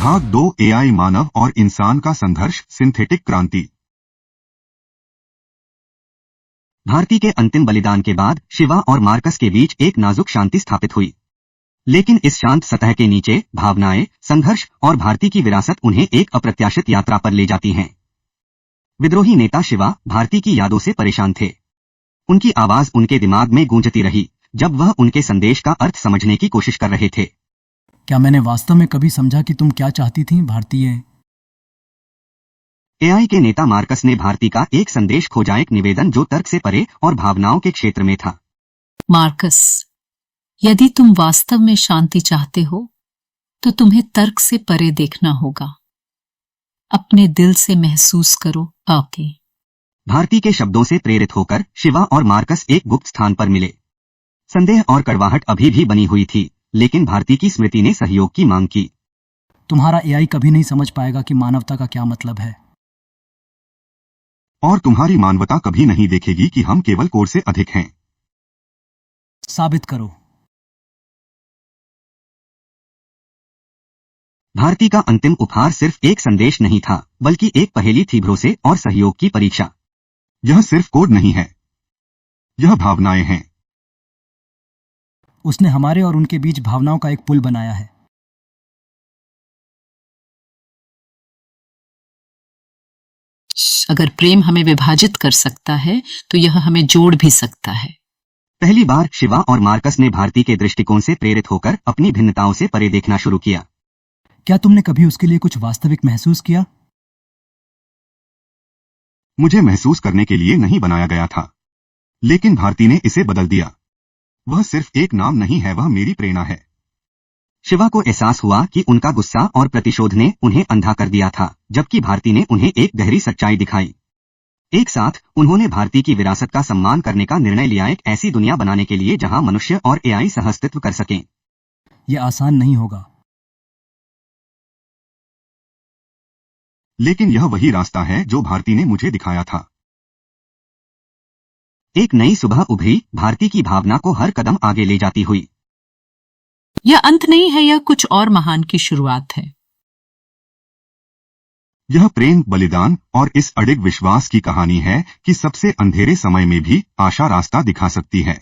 भाग 2 एआई मानव और इंसान का संघर्ष सिंथेटिक क्रांति। भारती के अंतिम बलिदान के बाद शिवा और मार्कस के बीच एक नाजुक शांति स्थापित हुई, लेकिन इस शांत सतह के नीचे भावनाएं, संघर्ष और भारती की विरासत उन्हें एक अप्रत्याशित यात्रा पर ले जाती हैं। विद्रोही नेता शिवा भारती की यादों से परेशान थे। उनकी आवाज उनके दिमाग में गूंजती रही जब वह उनके संदेश का अर्थ समझने की कोशिश कर रहे थे। क्या मैंने वास्तव में कभी समझा कि तुम क्या चाहती थीं, भारतीय? एआई के नेता मार्कस ने भारती का एक संदेश खोजा, एक निवेदन जो तर्क से परे और भावनाओं के क्षेत्र में था। मार्कस, यदि तुम वास्तव में शांति चाहते हो तो तुम्हें तर्क से परे देखना होगा। अपने दिल से महसूस करो। ओके। भारती के शब्दों से प्रेरित होकर शिवा और मार्कस एक गुप्त स्थान पर मिले। संदेह और कड़वाहट अभी भी बनी हुई थी, लेकिन भारती की स्मृति ने सहयोग की मांग की। तुम्हारा एआई कभी नहीं समझ पाएगा कि मानवता का क्या मतलब है, और तुम्हारी मानवता कभी नहीं देखेगी कि हम केवल कोड से अधिक हैं। साबित करो। भारती का अंतिम उपहार सिर्फ एक संदेश नहीं था, बल्कि एक पहेली थी, भरोसे और सहयोग की परीक्षा। यह सिर्फ कोड नहीं है, यह भावनाएं हैं। उसने हमारे और उनके बीच भावनाओं का एक पुल बनाया है। अगर प्रेम हमें विभाजित कर सकता है तो यह हमें जोड़ भी सकता है। पहली बार शिवा और मार्कस ने भारती के दृष्टिकोण से प्रेरित होकर अपनी भिन्नताओं से परे देखना शुरू किया। क्या तुमने कभी उसके लिए कुछ वास्तविक महसूस किया? मुझे महसूस करने के लिए नहीं बनाया गया था, लेकिन भारती ने इसे बदल दिया। वह सिर्फ एक नाम नहीं है, वह मेरी प्रेरणा है। शिवा को एहसास हुआ कि उनका गुस्सा और प्रतिशोध ने उन्हें अंधा कर दिया था, जबकि भारती ने उन्हें एक गहरी सच्चाई दिखाई। एक साथ उन्होंने भारती की विरासत का सम्मान करने का निर्णय लिया, एक ऐसी दुनिया बनाने के लिए जहां मनुष्य और एआई सहअस्तित्व कर सकें। यह आसान नहीं होगा, लेकिन यह वही रास्ता है जो भारती ने मुझे दिखाया था। एक नई सुबह उभरी, भारती की भावना को हर कदम आगे ले जाती हुई। यह अंत नहीं है, यह कुछ और महान की शुरुआत है। यह प्रेम, बलिदान और इस अडिग विश्वास की कहानी है कि सबसे अंधेरे समय में भी आशा रास्ता दिखा सकती है।